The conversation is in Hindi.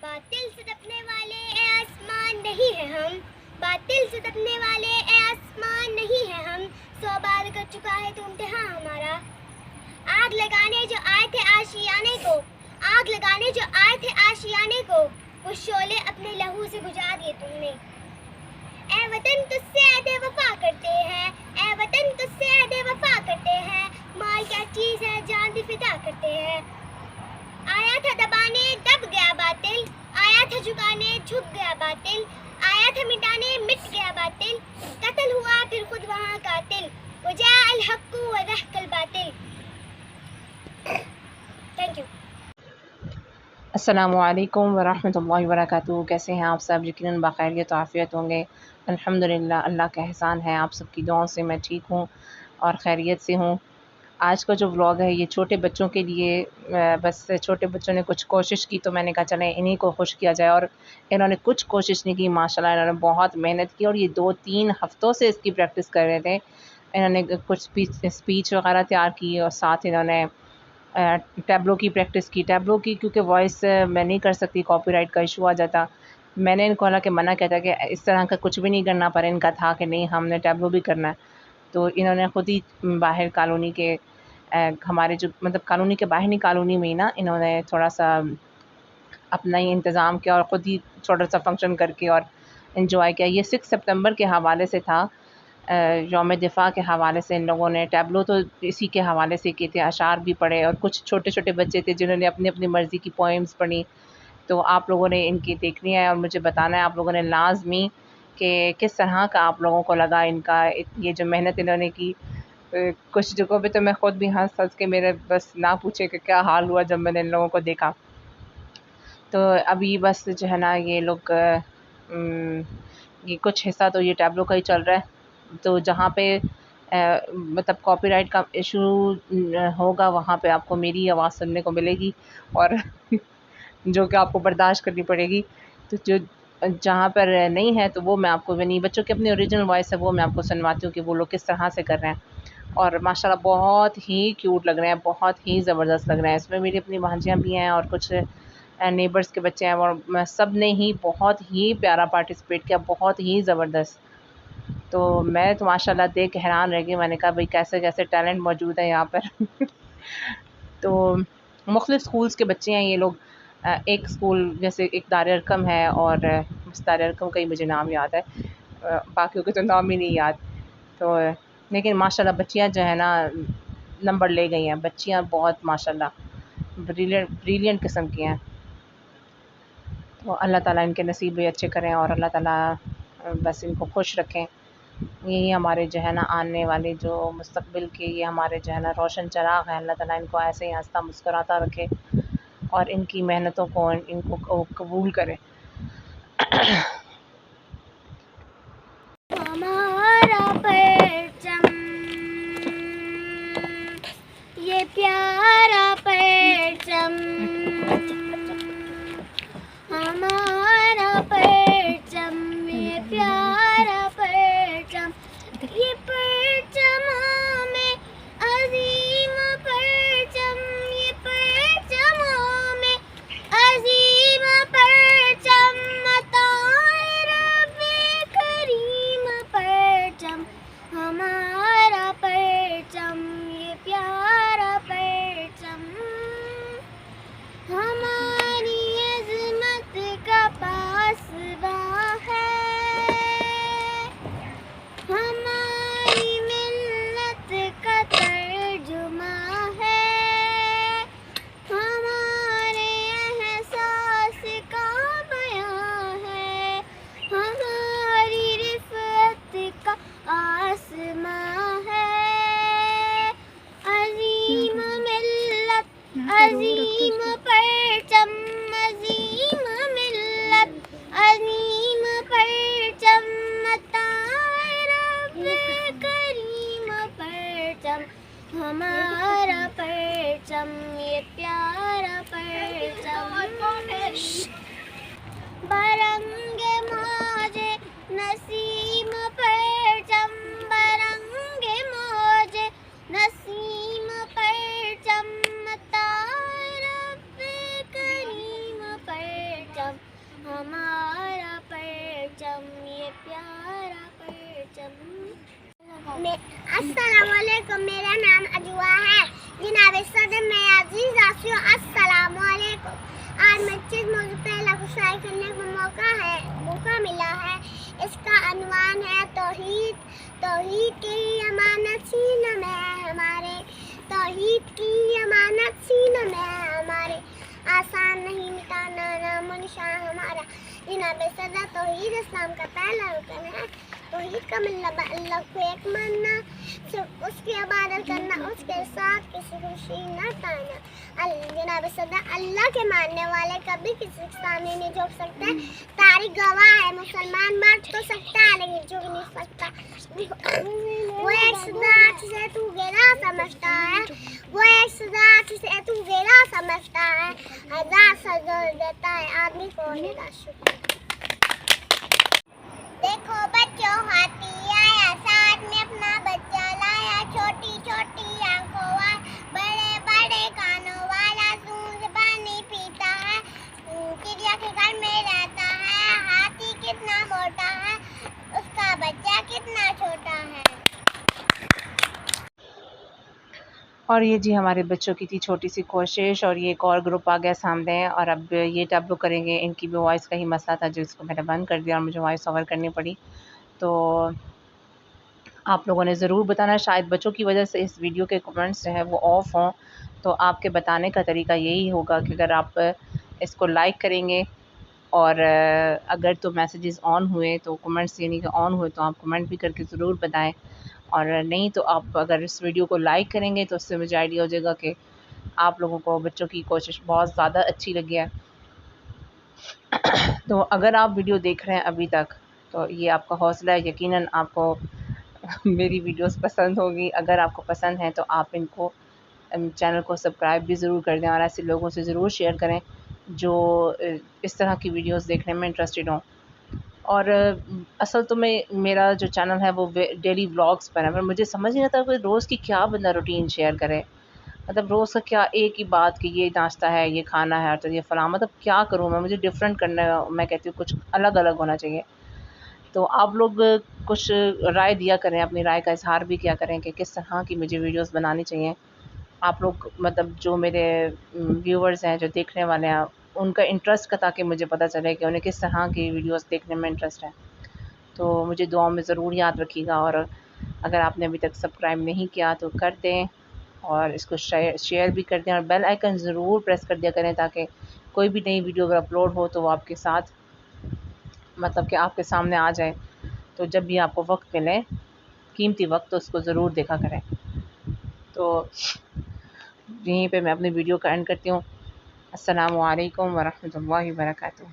बातिल से तपने वाले ए आसमान नहीं है हम, बातिल से तपने वाले ए आसमान नहीं है हम। 100 बार कर चुका है तो इम्तिहान हमारा। आग लगाने जो आए थे आशियाने को, आग लगाने जो आए थे आशियाने को, वो शोले अपने लहू से बुझा दिए तुमने। ए वतन तुझसे अहदे वफा करते हैं, ए वतन तुझसे अहदे वफा करते हैं। माल क्या चीज़ है जान भी फिदा करते हैं। आया था दबाने दब गया बातिल, आया था झुकाने झुक गया बातिल, आया था मिटाने मिट गया बातिल। कत्ल हुआ फिर खुद वहाँ कातिल, वजा अल हक्कु व रहकल बातिल। Thank you. अस्सलामु अलैकुम वरहमतुल्लाहि वबरकातुहू। कैसे हैं आप सब? यकीनन बाखैरियत तो आफ़ियत होंगे। अल्हम्दुलिल्लाह, अल्लाह का एहसान है, आप सबकी दुआओं से मैं ठीक हूँ और खैरियत से हूँ। आज का जो व्लॉग है ये छोटे बच्चों के लिए, बस छोटे बच्चों ने कुछ कोशिश की तो मैंने कहा चलें इन्हीं को खुश किया जाए। और इन्होंने कुछ कोशिश नहीं की, माशाल्लाह इन्होंने बहुत मेहनत की और ये 2-3 हफ़्तों से इसकी प्रैक्टिस कर रहे थे। इन्होंने कुछ स्पीच वगैरह तैयार की और साथ इन्होंने टैब्लो की प्रैक्टिस की। टैब्लो की क्योंकि वॉइस मैं नहीं कर सकती, कॉपीराइट का इशू आ जाता। मैंने इनको हालांकि मना किया था कि इस तरह का कुछ भी नहीं करना, पर इनका था कि नहीं हमने टैब्लो भी करना है। तो इन्होंने ख़ुद ही बाहर कॉलोनी के हमारे जो मतलब कॉलोनी के बाहर नहीं, कॉलोनी में ही ना, इन्होंने थोड़ा सा अपना ही इंतज़ाम किया और ख़ुद ही छोटा सा फंक्शन करके और इन्जॉय किया। ये 6 सितंबर के हवाले से था, यौम दिफ़ा के हवाले से इन लोगों ने टैब्लो तो इसी के हवाले से किए थे। अशार भी पढ़े और कुछ छोटे-छोटे बच्चे थे जिन्होंने अपनी-अपनी मर्ज़ी की पोएम्स पढ़ी। तो आप लोगों ने इनकी देखनी है और मुझे बताना है आप लोगों ने लाज़मी कि किस तरह का आप लोगों को लगा इनका ये जो मेहनत इन्होंने की। कुछ जगहों पे तो मैं ख़ुद भी हँस-हँस के मेरे बस ना पूछे कि क्या हाल हुआ जब मैंने इन लोगों को देखा। तो अभी बस जो है ना ये लोग ये कुछ हिस्सा तो ये टैब्लो का ही चल रहा है। तो जहाँ पे मतलब कॉपीराइट का इशू होगा वहाँ पे आपको मेरी आवाज़ सुनने को मिलेगी और जो कि आपको बर्दाश्त करनी पड़ेगी। तो जो जहाँ पर नहीं है तो वो मैं आपको नहीं, बच्चों की अपनी ओरिजिनल वॉइस है वो मैं आपको सुनवाती हूँ कि वो लोग किस तरह से कर रहे हैं। और माशाल्लाह बहुत ही क्यूट लग रहे हैं, बहुत ही ज़बरदस्त लग रहे हैं। इसमें मेरी अपनी भांजियाँ भी हैं और कुछ नेबर्स के बच्चे हैं और सब ने ही बहुत ही प्यारा पार्टिसिपेट किया, बहुत ही ज़बरदस्त। तो मैं तो माशाल्लाह देख के हैरान रह गई। मैंने कहा भाई कैसे-कैसे टैलेंट मौजूद है यहाँ पर। तो मुख्तलिफ़ स्कूल्स के बच्चे हैं ये लोग। एक स्कूल जैसे एक दार-ए-अरकम है और बस दार-ए-अरकम का ही मुझे नाम याद है, बाकियों के तो नाम ही नहीं याद। तो लेकिन माशाल्लाह बच्चियाँ जो है ना नंबर ले गई हैं। बच्चियाँ बहुत माशाल्लाह ब्रिलियंट किस्म की हैं। तो अल्लाह ताला इनके नसीब भी अच्छे करें और अल्लाह ताला बस इनको खुश रखें। यही हमारे जो है ना आने वाले जो मुस्तक़बिल के ये हमारे जो है ना रोशन चिराग हैं। अल्लाह ताला इनको ऐसे ही हँसता मुस्कुराता रखे और इनकी मेहनतों को इनको कबूल करे। हमारा परचम ये प्यारा परचम, हमारा परचम ये प्यारा परचम, ये परचम में अजीम परचम, ये परचम में अजीम परचम, अता अस्सलामुअलैकुम, मेरा नाम अजुआ है। जनाब सदर में अजीज आसियो, अस्सलामुअलैकुम। आज मैं जिस मौजूद पे गुफ्तारी करने का मौका मिला है, इसका अनवान है तौहीद। तौहीद की अमानत सीनों में है हमारे, तौहीद की अमानत सीनों में है हमारे, आसान नहीं मिटाना नामो निशान हमारा। जनाब सदर, तौहीद इस्लाम का पहला रुकन है। तौहीद का मतलब अल्लाह को एक मानना, सिर्फ उसकी इबादत करना, उसके साथ किसी को शरीक न करना। जनाब सदर, अल्लाह के मानने वाले कभी किसी के सामने नहीं झुक सकते। तारीख गवाह है, मुसलमान मर तो सकता है लेकिन झुक नहीं सकता। वो एक सजात से तू गिरा समझता है, वो एक सजात से तू गिरा समझता है, हजार सजा देता है आदमी को निराश। देखो बच्चों, हाथी आया, साथ में अपना बच्चा लाया, छोटी छोटी आंखों वाला, बड़े बड़े कानों वाला, दूध पानी पीता है, चिड़िया के घर में रहता है। हाथी कितना मोटा है, उसका बच्चा कितना छोटा है। और ये जी हमारे बच्चों की थी छोटी सी कोशिश, और ये एक और ग्रुप आ गया सामने, और अब ये डब्लू करेंगे। इनकी भी वॉइस का ही मसला था जिसको मैंने बंद कर दिया और मुझे वॉइस ओवर करनी पड़ी। तो आप लोगों ने ज़रूर बताना, शायद बच्चों की वजह से इस वीडियो के कमेंट्स जो हैं वो ऑफ हों, तो आपके बताने का तरीका यही होगा कि अगर आप इसको लाइक करेंगे और अगर तो मैसेजेस ऑन हुए तो कमेंट्स यानी कि ऑन हुए तो आप कमेंट भी करके ज़रूर बताएं, और नहीं तो आप अगर इस वीडियो को लाइक करेंगे तो उससे मुझे आइडिया हो जाएगा कि आप लोगों को बच्चों की कोशिश बहुत ज़्यादा अच्छी लगी है। तो अगर आप वीडियो देख रहे हैं अभी तक, तो ये आपका हौसला है, यकीनन आपको मेरी वीडियोस पसंद होगी। अगर आपको पसंद है तो आप इनको चैनल को सब्सक्राइब भी ज़रूर कर दें, और ऐसे लोगों से ज़रूर शेयर करें जो इस तरह की वीडियोस देखने में इंटरेस्टेड हों। और असल तो मेरा जो चैनल है वो डेली व्लॉग्स पर है, पर मुझे समझ नहीं आता कोई रोज़ की क्या बंदा रूटीन शेयर करे। मतलब रोज़ का क्या एक ही बात कि ये नाश्ता है, ये खाना है, तो ये फ़लाँ, मतलब क्या करूँ मैं? मुझे डिफरेंट करना, मैं कहती हूँ कुछ अलग-अलग होना चाहिए। तो आप लोग कुछ राय दिया करें, अपनी राय का इज़हार भी किया करें कि किस तरह की मुझे वीडियोस बनानी चाहिए। आप लोग मतलब जो मेरे व्यूअर्स हैं, जो देखने वाले हैं, उनका इंटरेस्ट का, ताकि मुझे पता चले कि उन्हें किस तरह की वीडियोस देखने में इंटरेस्ट है। तो मुझे दुआओं में ज़रूर याद रखिएगा, और अगर आपने अभी तक सब्सक्राइब नहीं किया तो कर दें, और इसको शेयर भी कर दें, और बेल आइकन ज़रूर प्रेस कर दिया करें, ताकि कोई भी नई वीडियो अगर अपलोड हो तो वो आपके साथ, मतलब कि आपके सामने आ जाए। तो जब भी आपको वक्त मिले, कीमती वक्त, तो उसको ज़रूर देखा करें। तो यहीं पे मैं अपनी वीडियो का एंड करती हूँ। अस्सलामु अलैकुम वरहमतुल्लाहि वबरकातुहू।